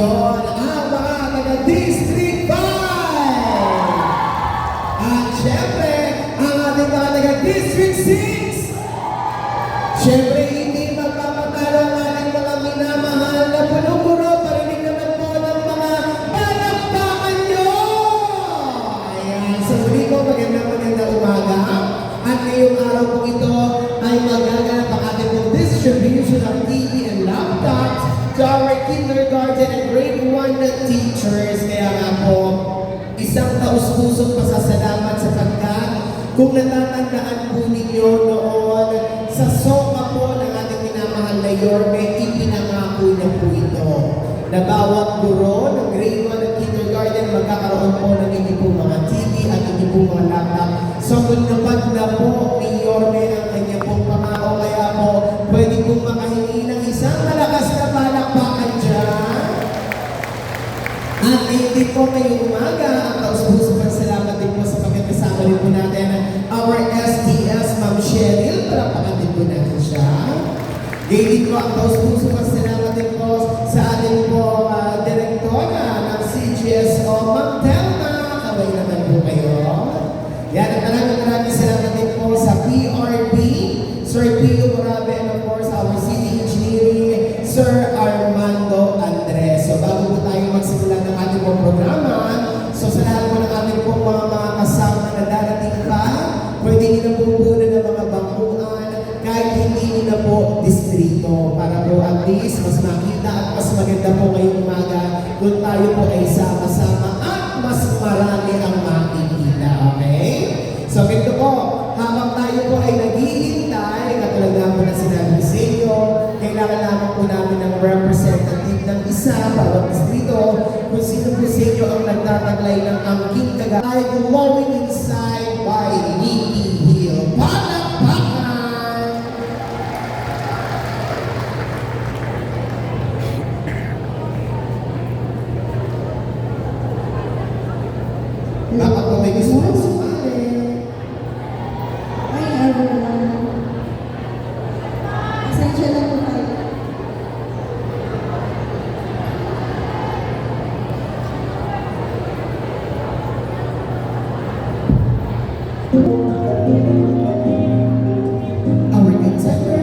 Yon, ang mga taga-District 5! At syempre, ang ating mga taga-District 6! Syempre, hindi magpapatalo ang ating mga minamahal na punong-puro. Parinig naman po ng mga palakpakan nyo! Ayan, sa muli ko, magandang umaga. At ngayong araw po ito ay magaganap ang ating pong distribution of TV and laptops to our kindergarten and grade 1 na teachers. Kaya nga po, isang taus-pusong pasasalamat sapagkat kung natatandaan po ninyo noon sa SOCA po ng ating minamahal na Yorme, ipinangako na po ito na bawat guro ng grade 1 at kindergarten magkakaroon po ng inyong po mga TV at inyong po mga laptop. So kung napad na po ni Yorme ang kanyang pong pangako, kaya po pwede pong makahingi ng isang malakas na palakpakan dyan. At hindi po ngayong umaga, ang taus-puso salamat din po sa pagkakasama rin po natin our STS, Ma'am Cheryl, palakpakan din po natin siya. Hindi po ang taus-puso salamat din po sa ating po direktora ng CGSO, Ma'am Telma. Kaway naman po kayo. Yan, at maraming salamat din po sa PRB, Sir Pio Morabe, and of course our City Engineering, Sir Armando Andres. So bago po tayo magsimula ng ating pong programa, so sa lahat po ng ating pong mga kasama na darating pa, pwede nyo na po muna ng mga bangkuan kahit hindi nyo na po distrito para po at least mas makita at mas maganda po ngayong umaga kung tayo po ay sama-sama at mas marami ang makikita. Okay? So ito po, habang tayo po ay naghihintay, katulad nga po na sinabi sa inyo, kailangan naman po namin ng representative ng isa, bawat distrito, kung sino po sa inyo ang nagtataglay ng angking kagay, Glowing Inside by Nikki Hill. Palakpakan! Baka po may gusto ng sumali. Hi everyone! Pasensya na po tayo. Our contender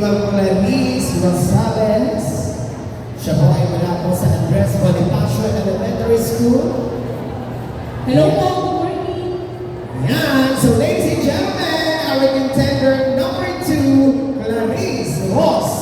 Ma'am Clarice Rosales. Siya po ay mula po sa Andres Bonifacio Elementary School. Hello po, good morning. Yan. So ladies and gentlemen, our contender number 2, Clarice Rosales.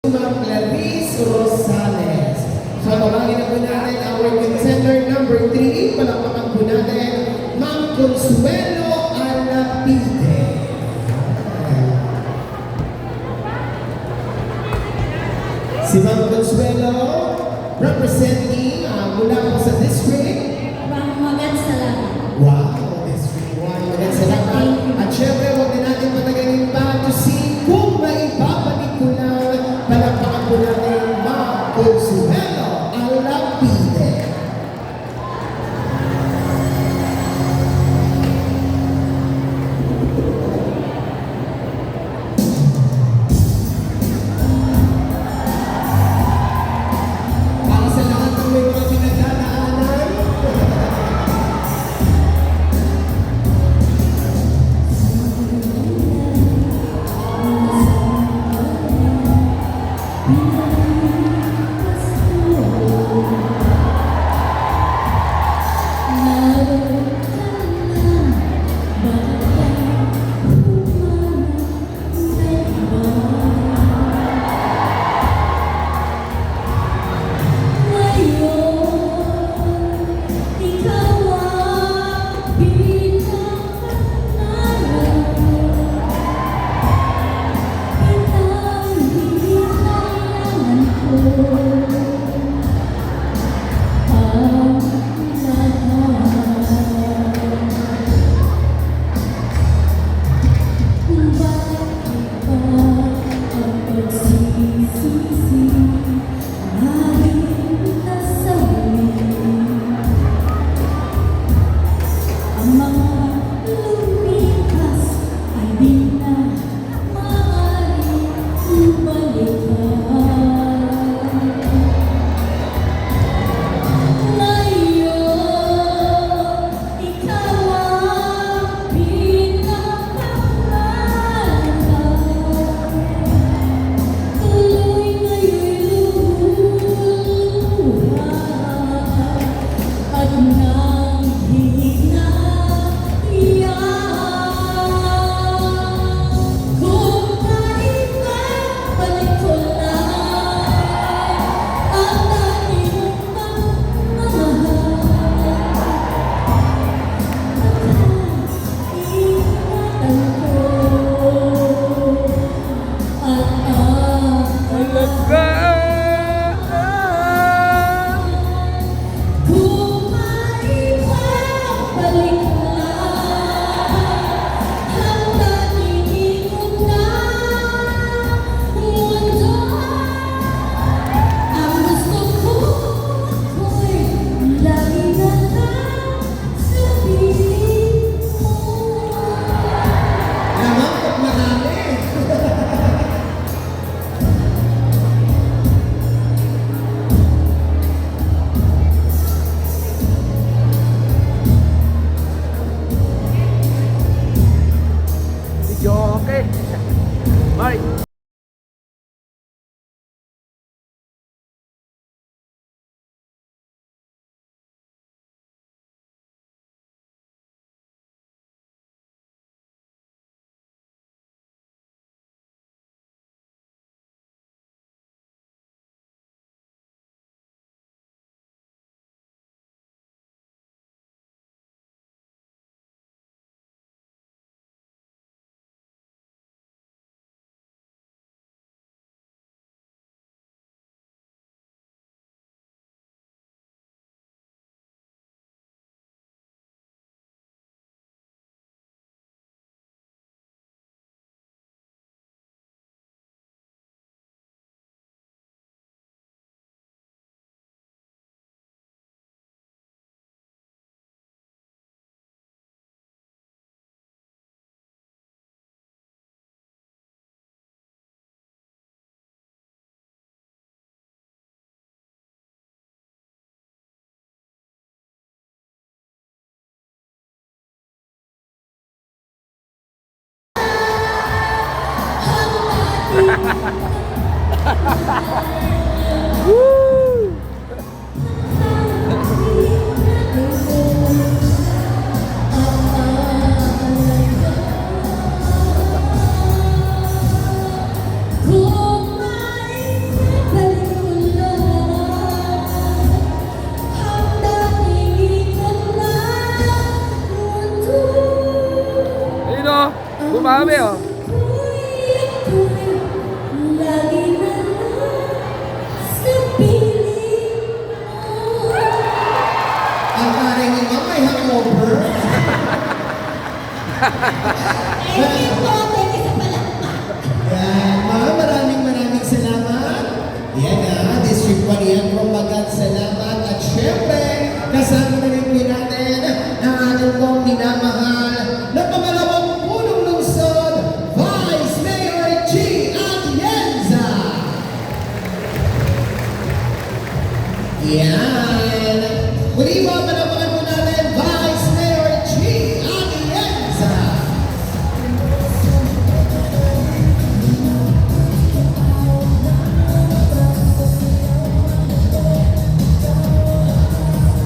Ma'am Clarice Rosales. So, tawagin na po natin our contender number 3. Palakpakan po natin, Ma'am Consuelo Alapide. Si Ma'am Consuelo, representing mula po sa district. Magat salamat. Wow, District 1. Maraming salamat. At syempre, huwag na natin patagaling pa to see kung may babalik ko lang. Palakpakan po natin, Ma'am Consuelo Alapide. Kung may balik ko lang, hanggang iikot na mundo. Ayun o, bumami o. Lagi na lang sa piling mo. Ang parang ni Mama ay hangover. Thank you po, thank you sa palakpak. Yan, Ma'am, maraming salamat. Yan na, District 1 yan, kumbagat salamat. At syempre, kasama na rin po natin ang ating pong minamahal na pangalawang punong lungsod, Vice Mayor G. Atienza. Yan. Muli po, panapakan po natin, Vice Mayor G. Atienza.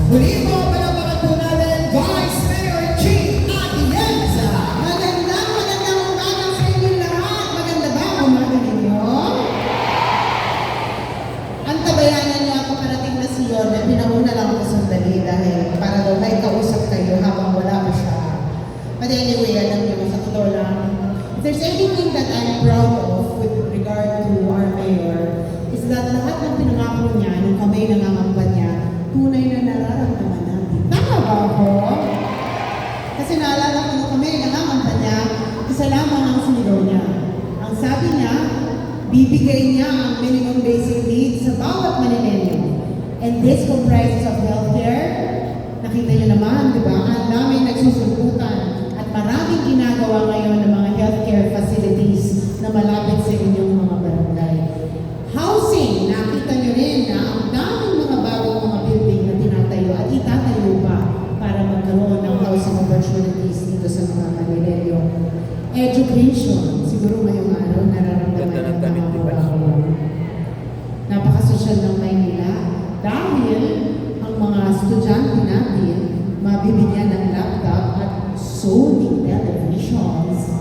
Muli po, panapakan po natin, Vice Mayor G. Atienza. Magandang umaga sa inyo lahat. Maganda ba ang umaga ninyo? Ang tabayanan niya ako parating na si Yorme, pinauna lang ako sandali dahil para daw may kausap kayo habang wala pa siya. But anyway, alam niyo, sa totoo lang, if there's anything that I'm proud of with regard to our mayor, is that lahat ng pinangako niya, nung kami nangangamba niya, tunay na nararamdaman natin. Tama ba ako? Kasi naalala ko nung kami nangangamba niya, isa lamang ang sinigaw niya. Ang sabi niya, bibigay niya ang minimum basic needs sa bawat Manileño. And this comprises of healthcare. Nakita niyo naman, di ba? Ang daming nagsusulputan at maraming ginagawa ngayon ng mga healthcare facilities na malapit sa inyong mga barangay. Housing, nakita niyo rin na ang daming mga bagong mga building na tinatayo at itatayo pa para magkaroon ng housing opportunities dito sa mga Manileño. Education, siguro ngayong araw nararamdaman Ganda ng ng damit, mga di ba? babae. Napakasosyal ng Maynila dahil ang mga estudyante natin mabibigyan ng laptop at Sony televisions.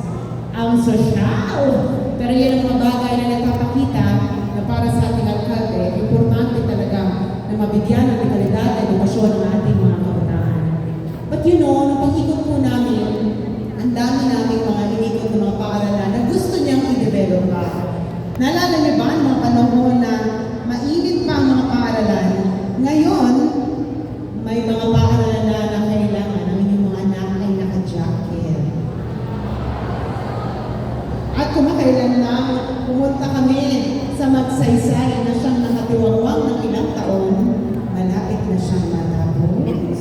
Ang sosyal! Pero yan ang mga bagay na nagpapakita na para sa ating alkalde, importante talaga na mabigyan ng kalidad at edukasyon ng ating mga kabataan. But you know, nung pag-ikot po namin, ang dami namin mga inikot ng mga paaralan na gusto niyang i-develop pa. Naalala niyo ba ang mga panahon na mainit pa ang mga paaralan? Ngayon, may mga paaralan na kailangan ang inyong mga anak ay naka-jacket. At kumakailan lang, pumunta kami sa Magsaysay na siyang nakatiwangwang ng ilang taon, malapit na siyang matapos.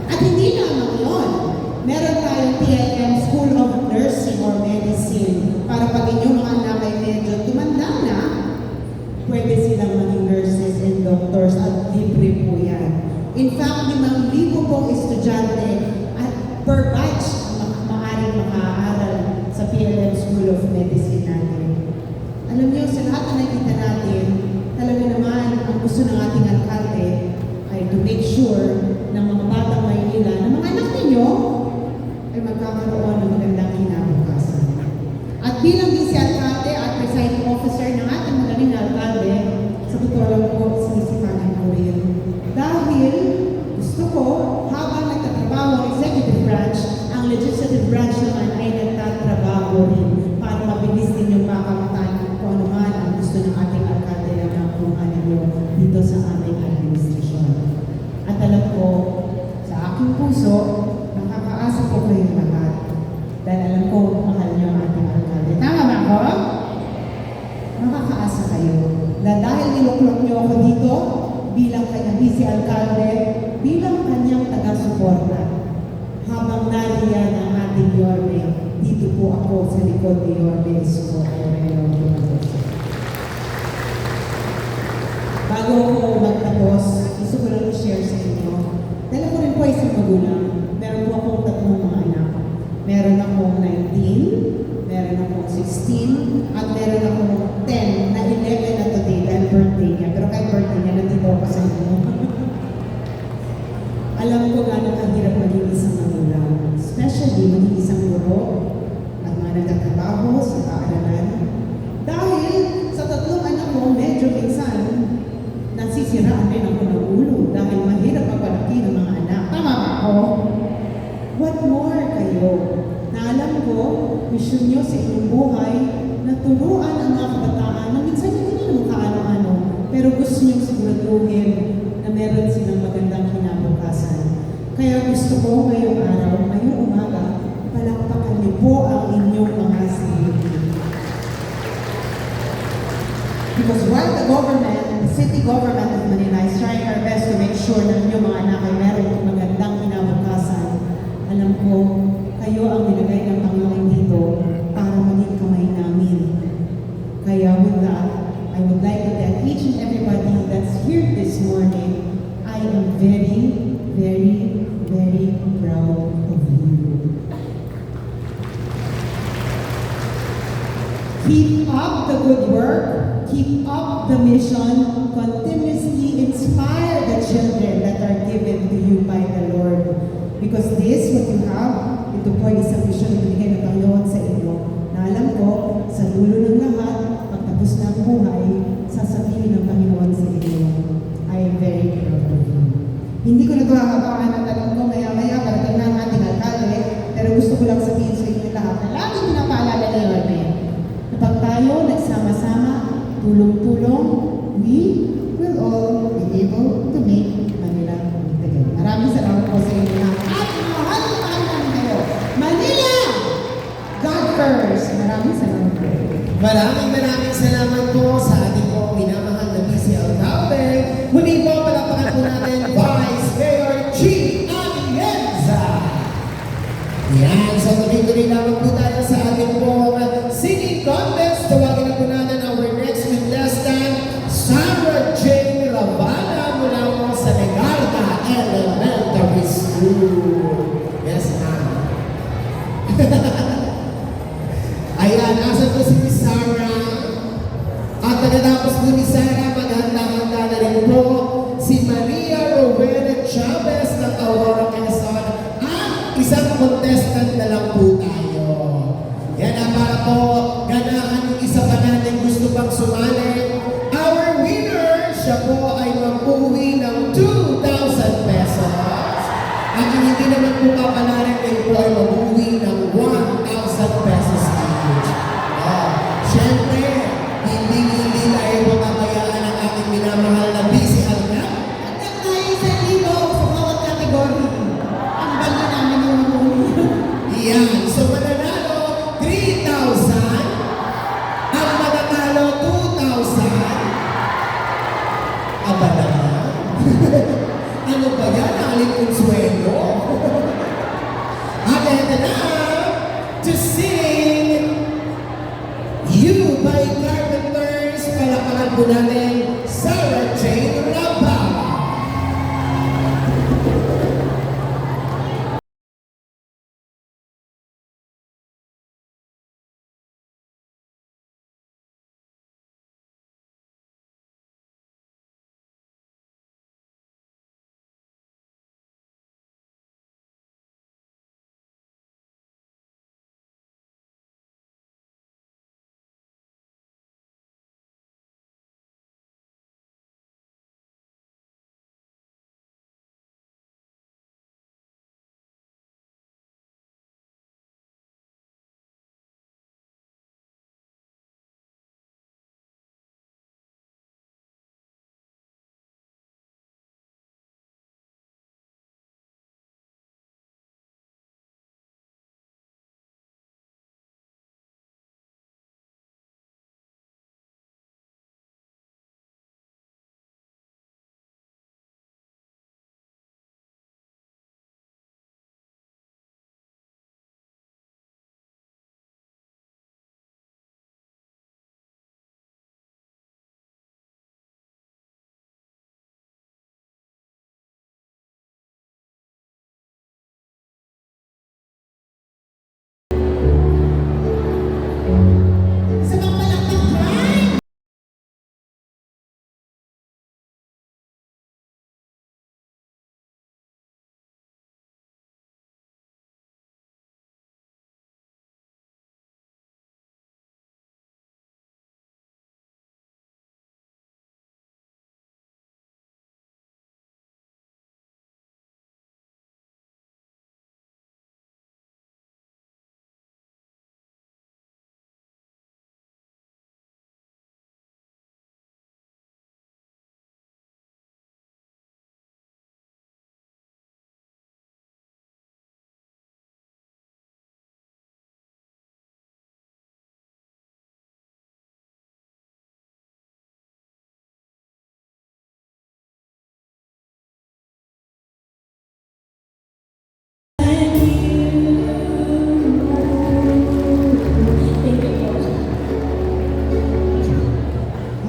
At hindi lamang yun, meron tayong PIM School of Nursing or Medicine para pag inyong mga anak ay medyo tumanda na, pwede silang maging nurses and doctors at libre po yan. In fact, 5,000 pong estudyante at per batch ang maaaring makaaral sa PLM School of Medicine natin. to make sure na mga batang Maynila, na mga anak ninyo, ay magkakaroon ng magandang kinabukasan. At bilang vice alcalde at presiding officer ng ating magaling na alcalde, sa totoo lang po, sinisipanan ko rin. Dahil gusto ko, habang nagtatrabaho ang executive branch, ang legislative branch naman ay nagtatrabaho rin para mabilis din yung makamatan kung ano man ang gusto ng ating alcalde na nakuha ninyo dito sa aming administrasyon. At alam ko, sa aking puso, nakakaasa ko kayo lahat. Dahil alam ko, mahal niyo ang ating alcalde. Tama ba ako? Nakakaasa kayo. Dahil niluklok niyo ako dito, bilang kanyang vice-alcalde, bilang kanyang taga-suporta. Habang nariyan ang ating Yorme, dito po ako sa likod ni Yorme Isko Moreno. Bago ko magtapos, gusto ko lang i-share sa inyo. Dahil ako rin po isang magulang. Meron po akong tatlong mga anak. Meron akong 19, meron akong 16, at meron akong 10 na 11 na today dahil birthday niya. Pero kahit birthday niya, nandito ako sa inyo. Alam ko gano'n ang hirap maging isang magulang. Especially maging isang guro at mga nagtatrabaho sa paaralan. Dahil sa tatlong anak ko, medyo minsan, nasisiraan din ako ng ulo dahil mahirap magpalaki ng mga anak. Tama ba ako? What more kayo? Na alam ko, mission nyo sa inyong buhay na turuan ang mga kabataan na minsan hindi nyo kaano-ano, pero gusto nyo siguraduhin na meron silang magandang kinabukasan. Kaya gusto ko ngayong araw, ngayong umaga, palakpakan niyo po ang inyong mga sarili. Because while the government, the city government of Manila is trying our best to make sure na inyong mga anak ay meron magandang kinabukasan, alam ko, kayo ang nilagay ng Panginoon dito para maging kamay namin. Kaya with that, I would like to tell each and everybody that's here this morning, I am very, very, very proud of you. Keep up the good work, keep up the mission, continuously inspire the children that are given to you by the Lord. Because this, what you have, ito po ay isang mission na binigay ng Panginoon sa inyo. Na alam ko, sa dulo ng lahat, pagtapos ng buhay, sasabihin ng Panginoon sa inyo, I am very proud of you. Hindi ko nagkakabahan at alam ko maya-maya parating na ang ating alkalde, pero gusto ko lang sabihin sa inyo lahat na laging pinapaalala ni Yorme na pag tayo nagsama-sama, tulong-tulong, we will all be able to make Manila great again. Maraming salamat po sa inyo lahat. At mahal na mahal namin kayo. Manila! God first! Maraming salamat po. Maraming salamat po sa ating po minamahal na Vice Alcalde. Muli po, palapakan po natin Vice Mayor G. Atienza. Yan, so tuloy-tuloy naman po tayo sa ating po singing contest. Tawagin na po natin our next contestant, Sarah Jane Ravana mula po sa Legarda Elementary School. Yes, ma'am. Ayan, asan po si Miss Sarah? At pagkatapos po ni Sarah, maghanda-handa na rin po si Maria Rowena Chavez ng Aurora, Quezon. At isang contestant na lang po tayo. Yan na para po ganahan yung isa pa natin gusto pang sumali. Our winner, siya po ay mag-uwi ng 2,000 pesos. At yung hindi naman po kapalarin ay po ay mag-uwi ng 1,000 pesos each. Siyempre, hindi tayo makabayaan ang ating minamahal na Vice Alcalde. At tayo sa libo sa bawat kategory. Ang bali namin yung mga Yan. So, mananalo 3,000. Ang matatalo 2,000. Aba naman. Ano ba yan? Aling konsuelo? At eto na, to sing You by Carpenters. Palapakan po natin Sarah Jane Ravana.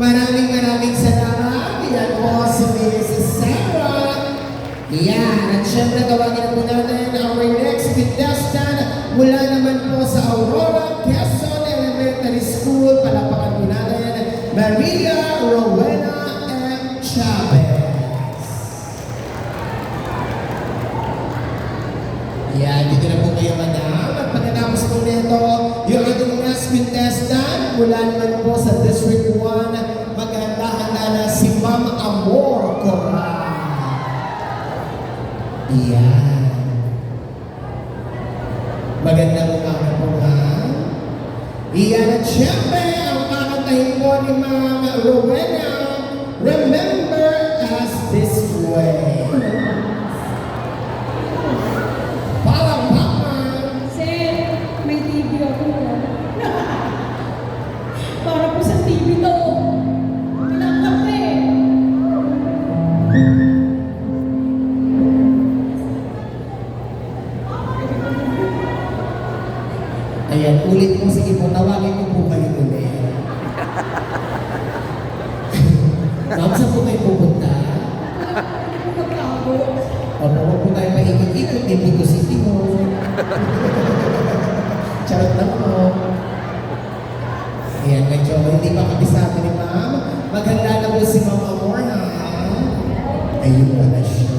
Maraming salamat. Yan po si Miss Sarah. Yan. At syempre tawagin po natin our next contestant mula naman po sa Aurora, Quezon Elementary School. Palapakan po natin Maria Rowena M. Chavez. Yan, dito na po kayo, madam. At pagkatapos po nito, yung ating next contestant mula naman po sa District 1, maghanda-handa na si Ma'am Amor Coral. Yan. Magandang umaga po, ma'am. Yan, at syempre, ang kakantahin po ni Ma'am Rowena, Remember Us This Way. Sir, may TV ako. Para po sa TV to. Pinakape. Ayan, ulit po, sige po, tawagin ko po kayo ulit. Ma'am, saan po kayo pupunta? Pagkabo. Opo, huwag po tayo paikot-ikot, di po City mo. Charot lang po. Ayan, medyo hindi pa kabisado ni ma'am. Maghanda na po si Ma'am Amor, ha? Ayun pala siya.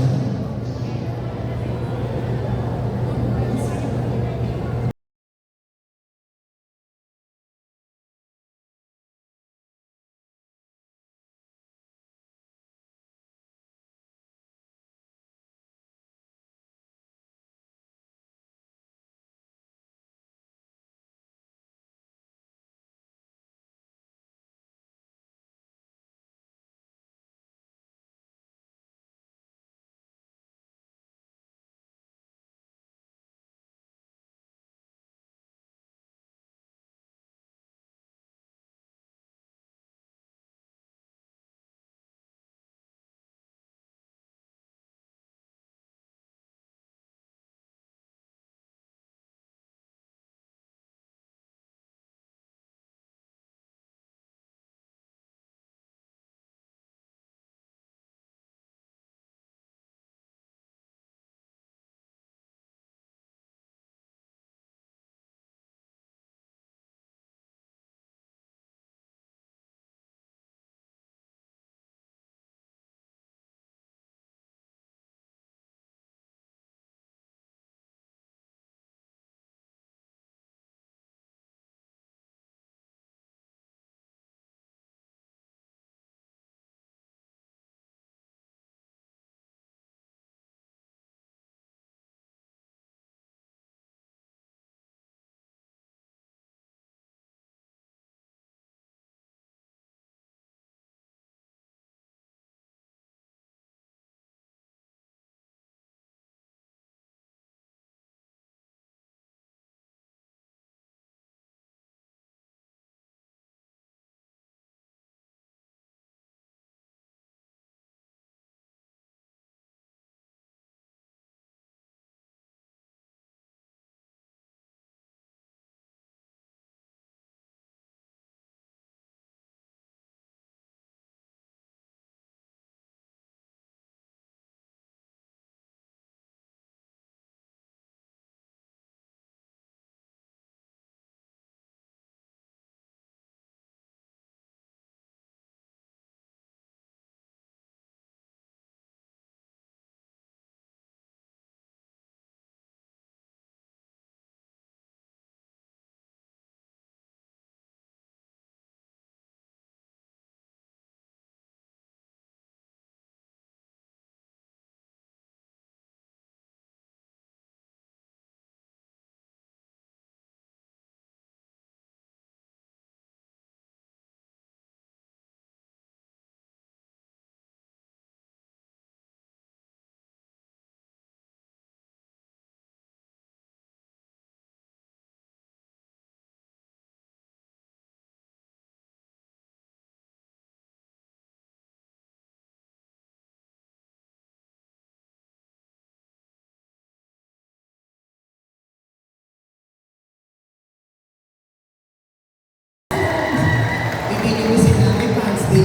Linisin namin, fans day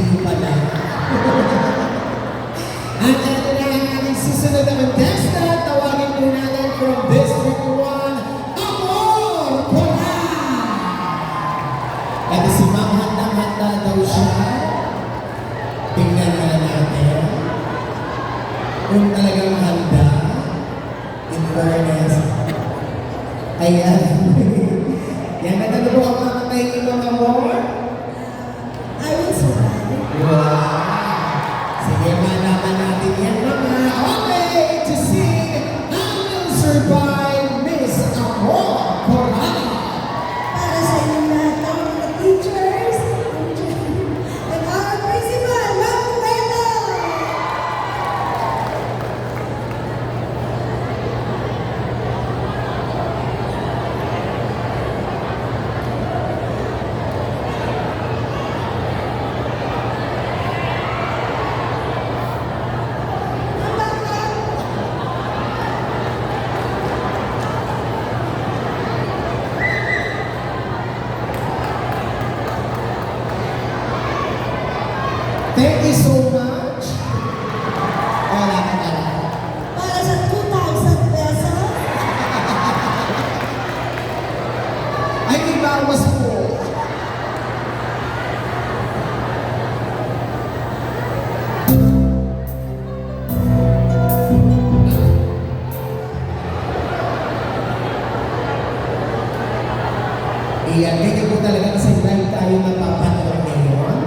susunod na contestant, tawagin po natin from District 1, Amor Colan! Ito si Ma'am, handang-handa daw siya. Tingnan na natin kung talagang handa. In fairness. Ayan. Yan, nagano po ang mga kayo Ma'am Amor? I will survive. Wow! Sige, malaman natin yan mga. Okay, to sing, I Will Survive, Miss Amor Colan! Para sa inyong lahat ng mga teachers and our principal, Ma'am Cueto! Thank you so much. Wala ka na lang. Para sa 2,000 pesos. Ay, may bawas po. Iyan, ganyan po talaga kasi dahil tayo napapanood ngayon.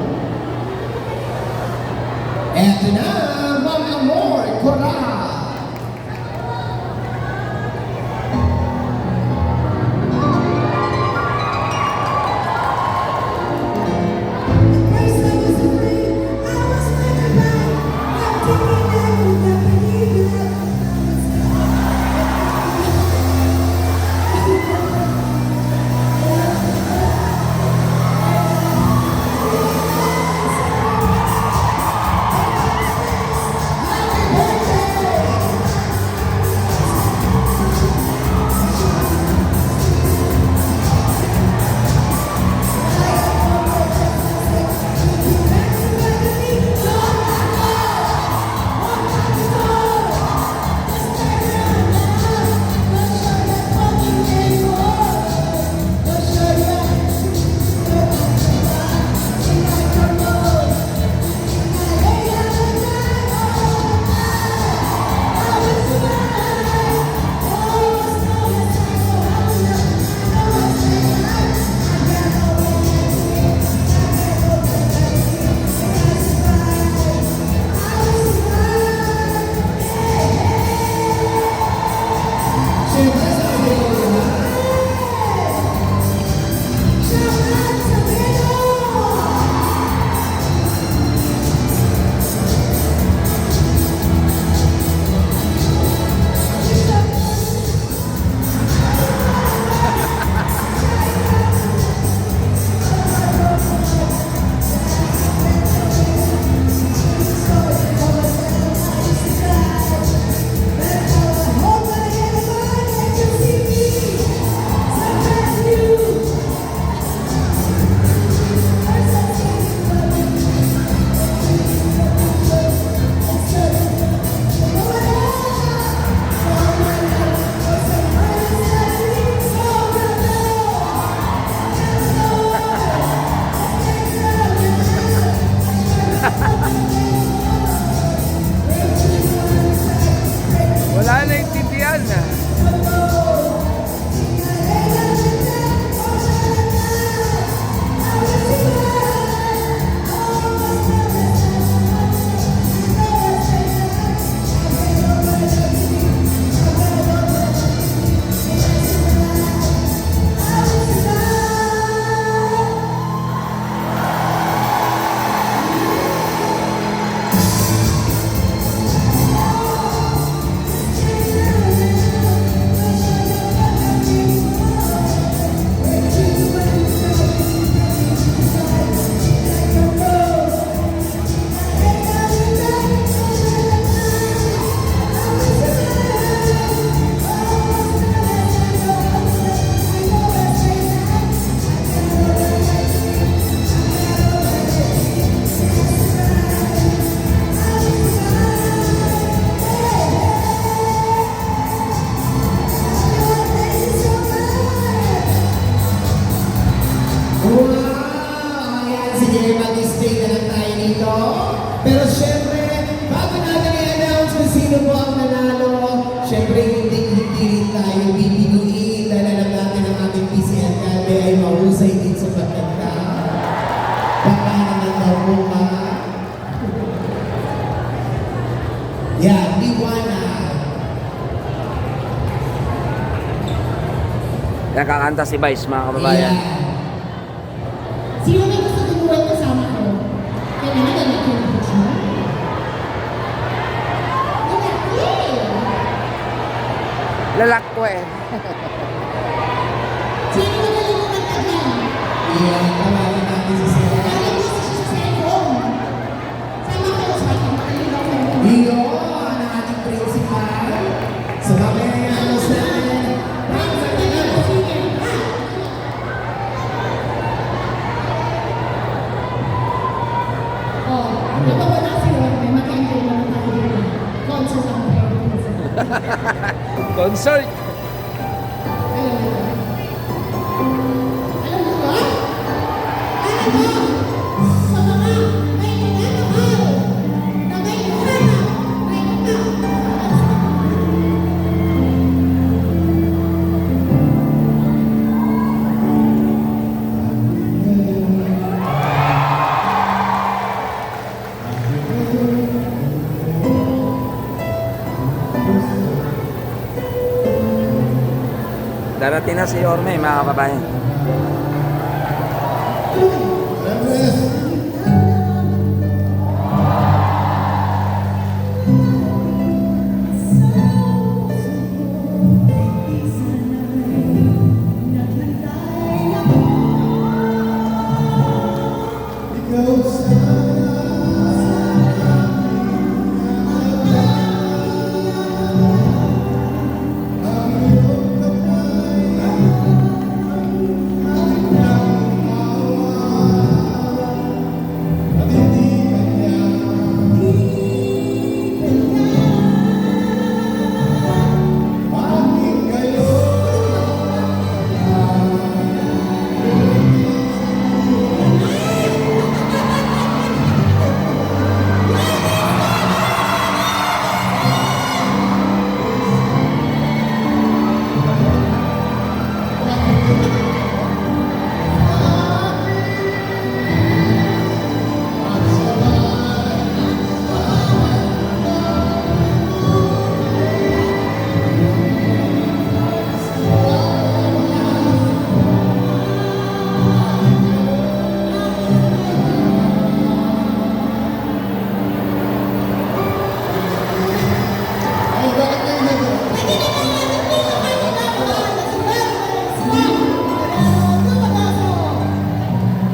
kakanta si Vice, mga kababayan. Sino may gusto tumuwan kasama ko? Kaya naman ganit yung picture. Lalak ko eh. Sino magaling kumanta dyan? Iyan, tawagan natin si Sir. Bakit gusto siya sa cellphone? Sama ko sa akin, magaling ako. Iyon, ang ating principal. So, mamaya yan ang sa Oh, di ba wala si Orme? Mag-enjoy naman tayo dito. Concert ang parents. Concert. Alam mo ba? Alam mo ba? Alam mo, sa mga may nananahal na may hanap, may Darating na si Orme, mga kababayan.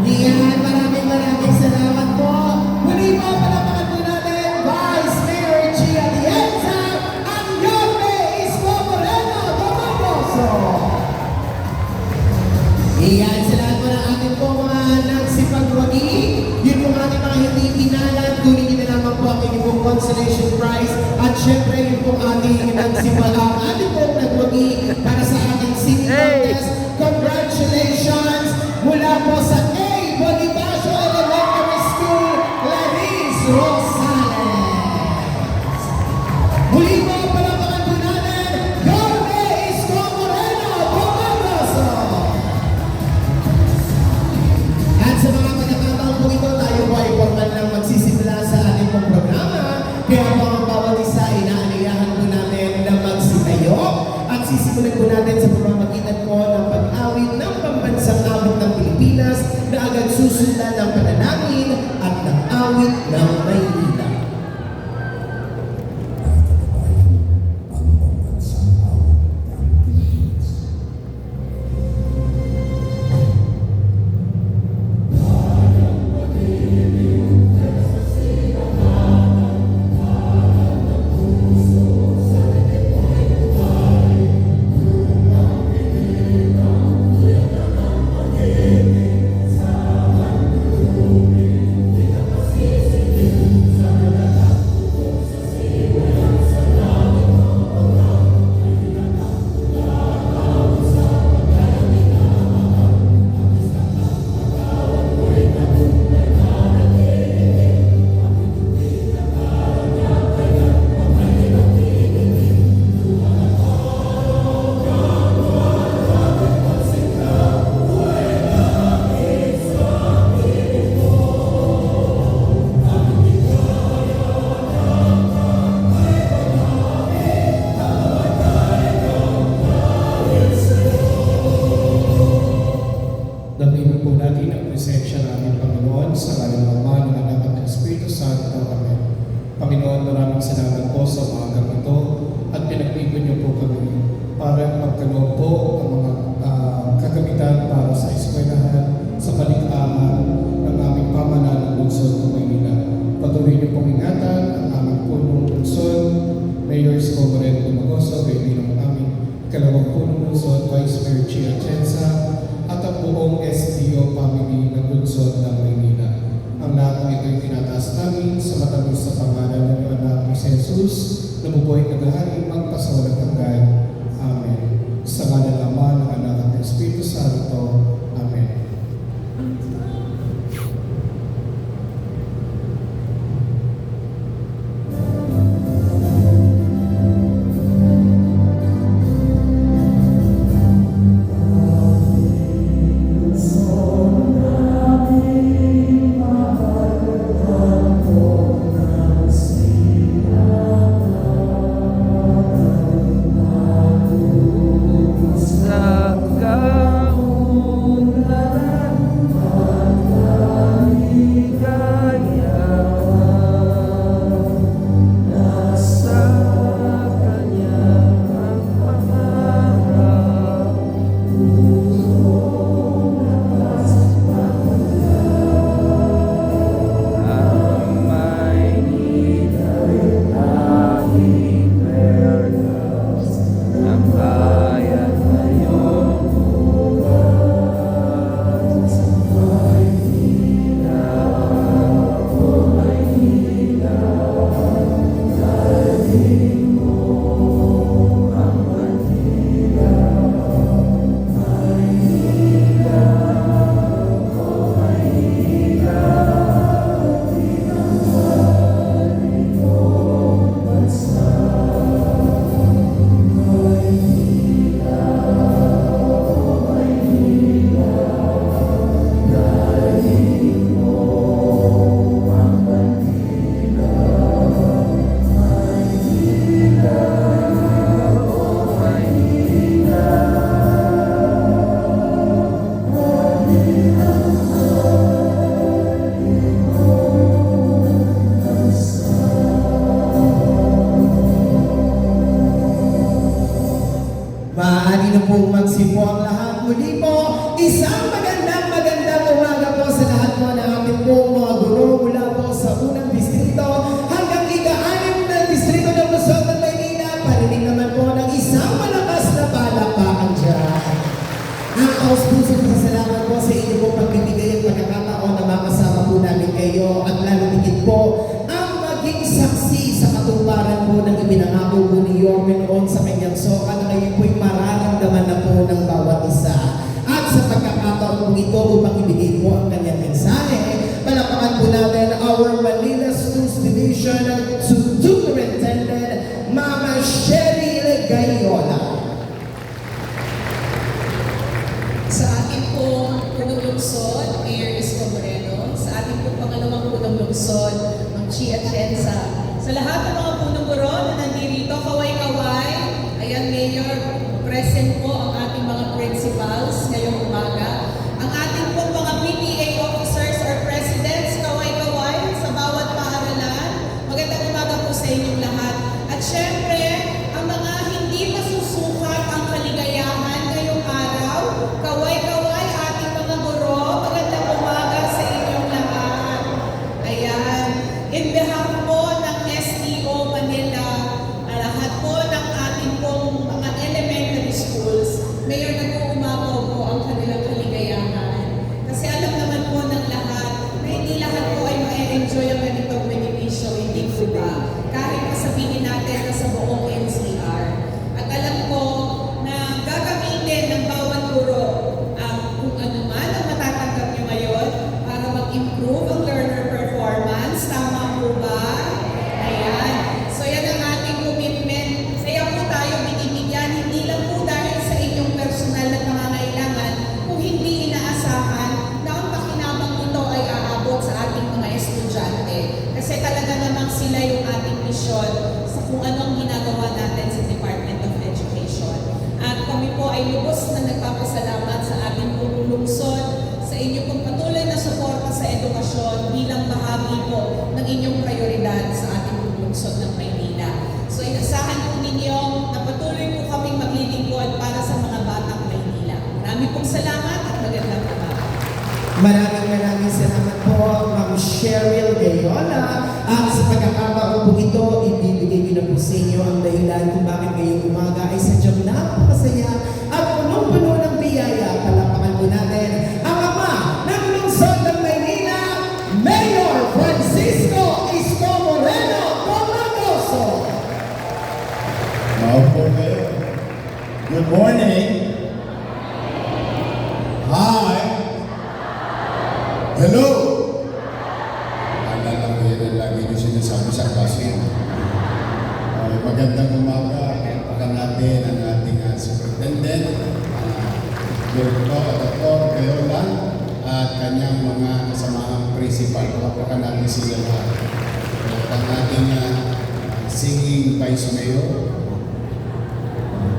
Iyan, maraming salamat po. Muli po, palapakan po natin, Vice Mayor Gia Atienza, ang Yorme Isko Moreno Domagoso. Iyan, sa lahat po ng ating po mga nagsipagwagi, yun po ating mga hindi pinalat, kunin niyo na lamang po ang inyong pong consolation prize. At syempre, yun po ating nagsipag, ating po nagwagi para sa ating singing contest. Congratulations mula po sa A. Bonifacio Elementary School, Clarice Rosales. Muli po, palapakan po natin, Yorme Isko Moreno Domagoso. At sa mga pagkakataon po ito, tayo po ay formal lang magsisimula sa ating pong programa. Kaya po ang bawat isa, inaanay Jesus, nabubuhay kagahari, magpasawalang hanggan. Amen. Sa ngala ng Ama, ng Anak at ng Espiritu Santo. Amen. Sa kaunlaran at kaligayahan, nasa Kanya ang pangarap. Ang Maynila ay perlas ng bayan ngayong bukas. Maynila, oh Maynila, daling mo ang Manila. Maynila, oh Maynila, pinangaling mong bansa. Maynila, oh Maynila, daling mo ang Manila. Maynila, oh Maynila, Maaari na pong magsipo ang lahat. Muli po, isang magandang umaga po sa lahat po ng ating pong mga guro mula po sa unang distrito hanggang ika-anim na distrito ng Luzon at Maynila. Parinig naman po ng isang malakas na palakpakan dyan. Ang kaus-pusong pasasalamat po sa inyo pong pagbibigay at pagkakataon na makasama po namin kayo at lalo higit po ang maging saksi sa katuparan po ng ibinangako po ni Yorme noon sa kanyang soka na kayo po'y mararamdaman na po ng bawat isa. At sa pagkakataon po ito upang ibigay po ang kanyang mensahe, palakpakan po natin our Manila Schools Division Superintendent Mama Cheryl Gayola. Sa ating pong punong lungsod, Mayor Isko Moreno, sa ating pong pangalawang punong lungsod, Mang Chi Atienza, sa lahat ng mga punong guro na nandito, kaway-kaway, ayan Mayor, present po ang ating mga principals ngayong umaga, ang ating pong mga PTA officers or presidents, kaway-kaway sa bawat paaralan, magandang umaga po sa inyong lahat. At syempre, ang mga hindi masusukat ang kaligayahan ngayong araw, kaway-kaway ating mga guro, magandang umaga sa inyong lahat. Ayan, in behalf po ng STO Manila, lahat po ng ating pong mga elementary schools, Mayor, nag-uumapaw po ang kanilang kaligayahan. Kasi alam naman po ng lahat na hindi lahat po ay ma-enjoy ang ganitong benepisyo, hindi po ba? Kahit sabihin natin na sa buong NCR. At alam ko na gagamitin ng bawat guro kung ano man ang matatanggap nyo ngayon para mag-improve ang learner performance. Tama po ba? Ayan. So yan ang ating commitment. Kaya po tayo binibigyan, hindi lang po dahil sa inyong personal na pangangailangan, kung hindi inaasahan na ang pakinabang nito ay aabot sa ating mga estudyante. Kasi talaga namang sila yung ating misyon sa kung anong ginagawa natin sa Department of Education. At kami po ay lubos na nagpapasalamat sa ating pong lungsod, sa inyong pong patuloy na suporta sa edukasyon bilang bahagi po ng inyong prioridad sa ating pong lungsod ng Maynila. So inasahan po ninyo na patuloy po kaming maglilingkod para sa mga batang Maynila. Maraming pong salamat at magandang umaga. Maraming salamat po, Ma'am Cheryl Gayola. At sa pagkakataon po ito, ibibigay ko na po sa inyo ang dahilan kung bakit ngayong umaga ay sadyang napakasaya at punong-puno ng biyaya. Palapakan po natin ang ama ng lungsod ng Maynila, Mayor Francisco Isko Moreno Tomagoso. Magandang umaga. Palakpakan natin ang ating superintendent, Dr. Gayolan, at kanyang mga kasamahang principal. Palakpakan natin sila lahat. Palakpakan natin singing vice mayor.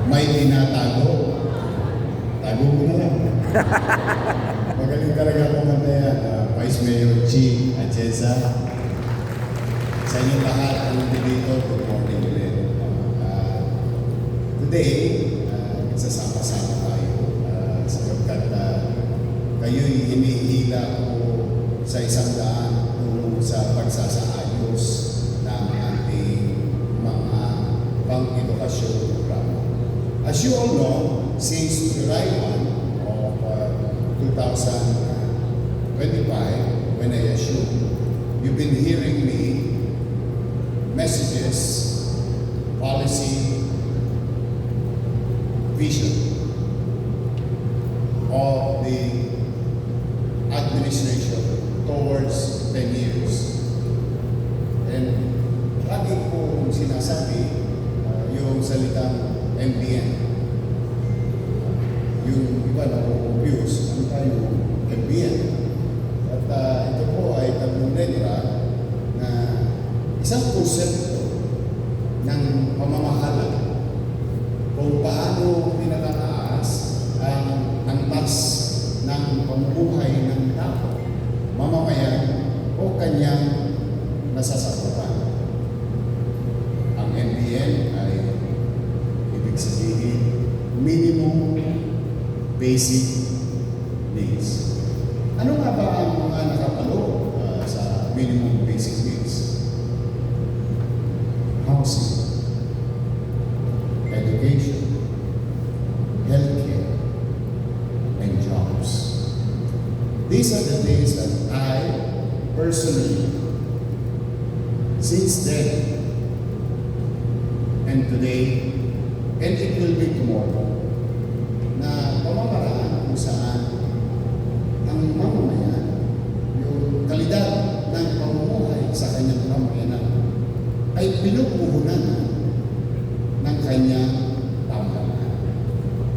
May tinatago. Tago mo na lang. Magaling talaga kumanta yan. Vice Mayor Chi Atienza. Sa inyong lahat, ang nandito, good morning ulit. Today, nagsasama-sama tayo sapagkat kayo'y hinihila ko sa isang daan tungo sa pagsasaayos ng ating mga pang-edukasyon programa. As you all know, since July 1 of 2025, when I assumed, you've been hearing me messages, policy, vision of the administration towards 10 years. And lagi ko sinasabi yung salitang MBN. Yung iba na confused, ano tayo MBN? At ito po ay tatlong letra na isang konsepto ng pamamahala kung paano pinatataas ang antas ng pamumuhay ng tao, mamamayan o kanyang nasasakupan. Ang MBN ay ibig sabihin minimum basic needs. Ano nga ba ang mga nakapalo sa minimum basic needs? Housing, education, healthcare, and jobs. These are the things that I personally, since then and today, and it will be tomorrow, na pamamaraan kung saan ang mamamayan, yung kalidad ng pamumuhay sa kanyang pamamayanan ay pinupuhunan ng kanyang pamamaraan.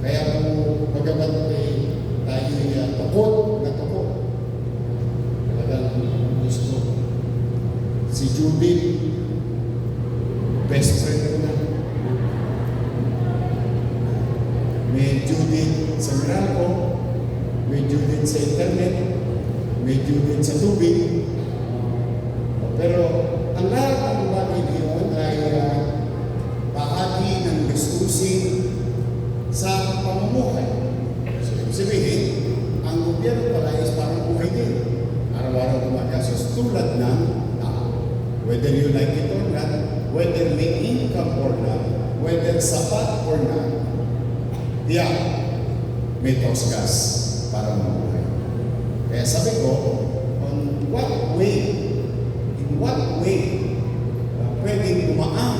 Kaya po, pagkabat tayo tukot na tukot, talagang gusto. Si Judith, best friend ko na. May Judith sa Meralco, may Judith sa internet, may Judith sa tubig. Pero ang lahat ng bagay niyon ay bahagi ng gastusin sa pamumuhay. So, ibig sabihin, ang gobyerno pala is parang buhay din. Araw-araw gumagastos tulad ng tao. Whether you like it or not, whether may income or not, whether sapat or not, may tosgas para mabuhay. Kaya sabi ko, in what way pwedeng dumaan,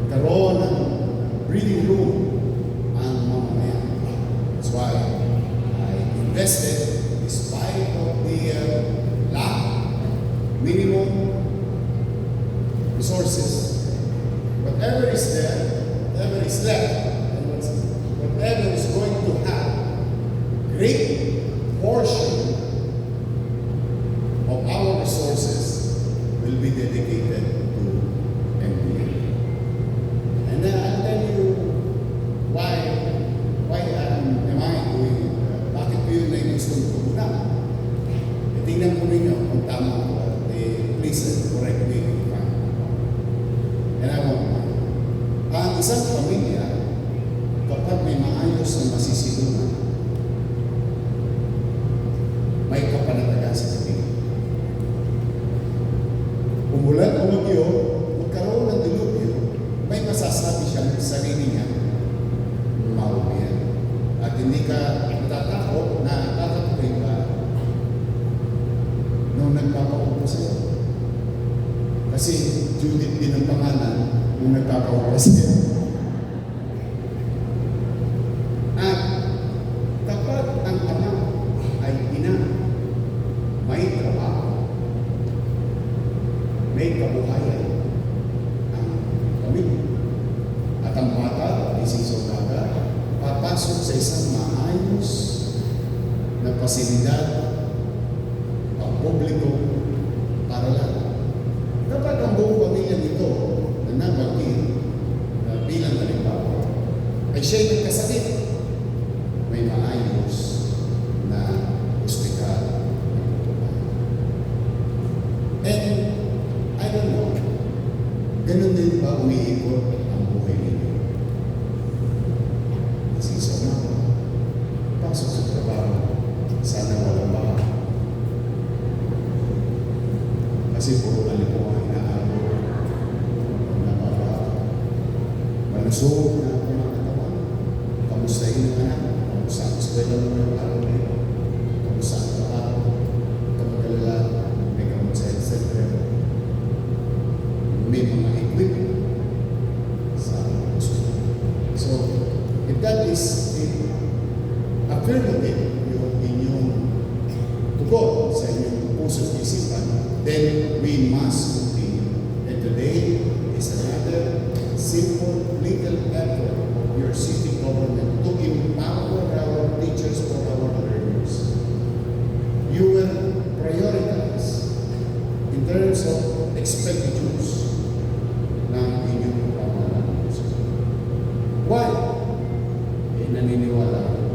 karoon ng breathing room ang mamamayan. That's why I invested, despite of the lack, minimum resources. Whatever is there, whatever is left, whatever is going to have great portion of our resources will be dedicated to MBA. And I'll tell you why am I doing bakit ko yun na gusto ko muna. Tingnan po ninyo kung tama ko. Please correct me if I'm wrong. And I want ang isang pamilya, kapag may maayos na masisilungan, may kapanatagan sa pamilya. Umulan o bagyo, magkaroon ng dilubyo, may masasabi siya sa sarili niya, mauwi yan. At hindi ka natatakot na tatatuloy ka nung nagpapaupo sa'yo. Kasi Judith din ang pangalan nung nagpapaupo sa'yo. At kapag ang ama ay ina, may trabaho, may kabuhayan, ang sa isang maayos na pasilidad ang publiko para lang. Dapat ang buong pamilya nito na nabanggit na bilang halimbawa ay siya'y nagkasakit. May maayos na ospital. And I don't know, ganun din ba umiikot ang buhay ninyo? Sisa na, pasok sa trabaho, sana wala ba? Kasi puro kalimuhan na ako, nababa, malusog na ako ng katawan. Kamustahin ang anak, kamusta ang eskwela mo ng araw na ito, kamusta ang trabaho, kamagala, may kamot sa health center, may mga equipment sa hospital. So, if that is affirmative yung inyong tugon sa inyong puso at isipan, then we must continue. And today is another simple little effort of your city government to empower our teachers for our learners. You will prioritize in terms of expenditures ng inyong pamahalaan. Why? Naniniwala ako,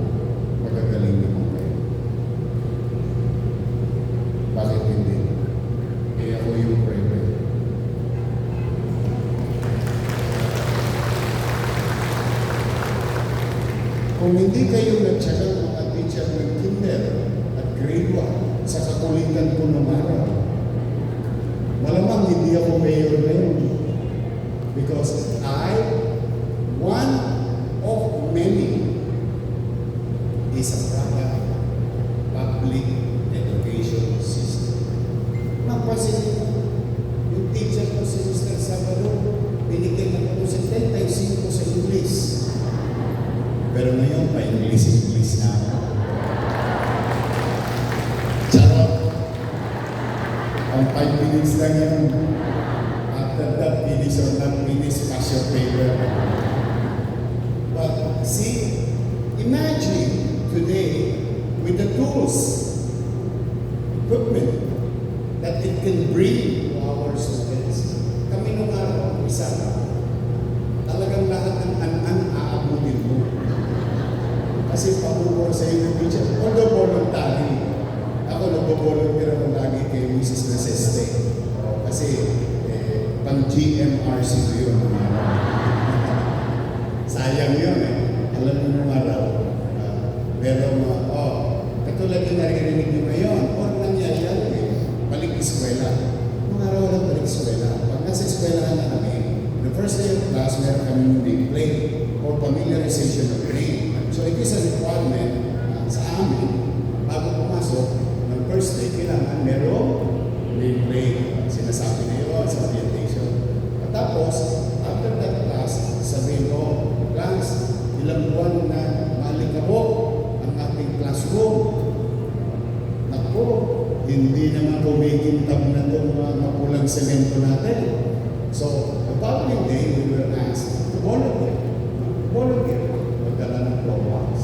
magagaling naman kayo. Bakit hindi? Ako yung private. Kung hindi kayo nagtsaga mga teacher ng kinder at grade 1 sa kakulitan ko ng araw, malamang hindi ako mayor ngayon. Because one of many is a product public education system. Napansin yung teacher ko si Mr. Sabado, binigyan ako ng 75 sa English. Pero ngayon pa English na ako. Charot. Ang 5 minutes lang yan. After that, finish or not finish, pass your paper. But see, imagine today with the tools, equipment that it can bring to our students. Kami nung araw, isa talagang lahat ng an-an aabutin mo. Kasi pabubor sa iyo ng teacher. Although voluntary, ako nag-volunteer ako lagi kay Mrs. Naseste. Kasi pang GMRC ko yun. Sayang yun eh. Alam mo nung araw, pero katulad yung narinig nyo ngayon, nangyayari eh, balik eskwela. Nung araw lang balik eskwela. Pag nasa eskwela na kami, the first day of class, meron kami yung big play or familiarization of grade. So it is a requirement sa amin, bago pumasok, ng first day, kailangan merong big play. Sinasabi na yun sa orientation. At tapos, after that class, sabihin ko, class, ilang buwan na malikabok ang ating classroom. Naku, hindi naman kumikintab na itong mga mapulang semento natin. So, the following day, we were asked to volunteer. Volunteer. Magdala ng flowbox.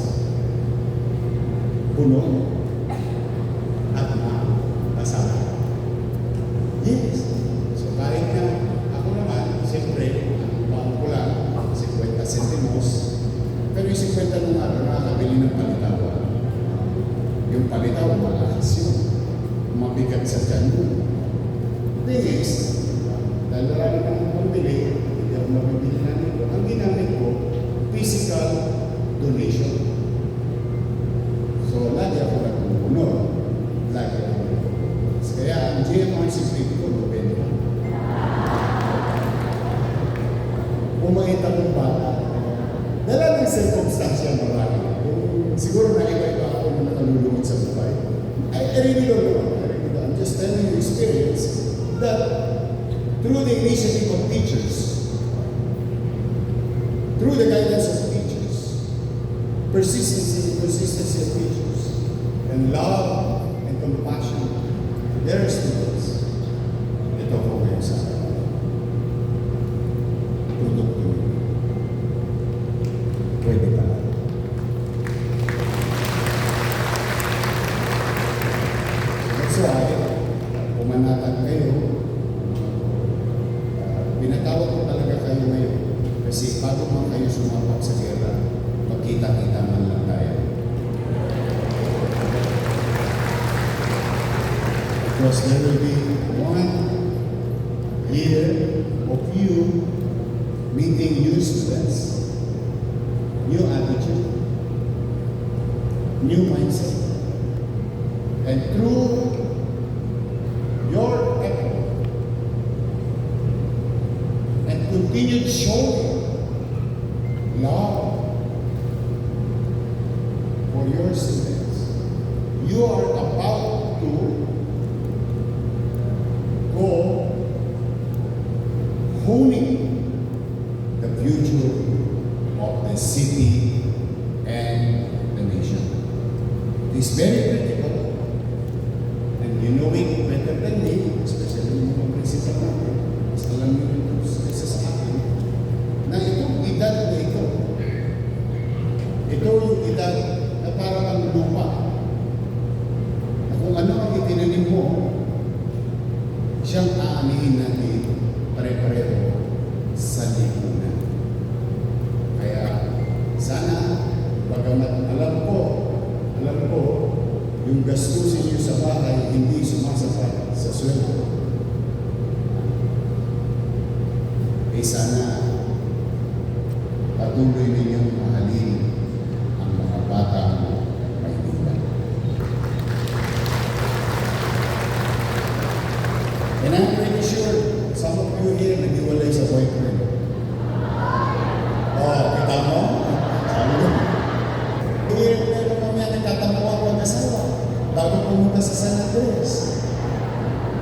Puno. At masala. Yes. So, kahit na ako naman, siyempre, ang bang ko lang, 50 centimos. Pero yung 50 nung araw, nakakabili ng palitaw. Yung palitaw, malakas yun. Mabigat sa tiyan mo. The thing is, dahil marami ka ng pambili, hindi ako mabibili na nito. Ang ginamit ko, physical donation. So, lagi ako nagpupuno. Lagi ako nagpupuno. Kaya, ang GMRC grade ko, 90. Umangit akong bata. Dala ng circumstansya marami. Siguro na iba-iba ako na nakalulungit sa buhay. I really don't know. I'm just telling you experience that through the initiative of teachers, through the guidance of teachers, consistency of teachers, and love and compassion to their students, ito po kayo sa produkto. Pwede pa. bumanatag kayo, pinatawag ko talaga kayo ngayon. Kasi bago man kayo sumapak sa gera, magkita-kita man lang tayo. Because there will be one year of you meeting new students, new attitude, new mindset. And through your effort and continued showing love for your students, you are about to go honing the future of the city and the nation. It is very critical, and you know it better than me, especially yung mga principal natin, mas alam nyo ito isa sa akin, na itong edad na ito yung edad na parang ang lupa, na kung ano ang itinanim mo, siyang aanihin natin pare-pareho sa lipunan. Kaya sana, bagamat alam ko, yung gastusin niyo sa bahay hindi sumasapat sa sweldo. Sana patuloy ninyong mahalin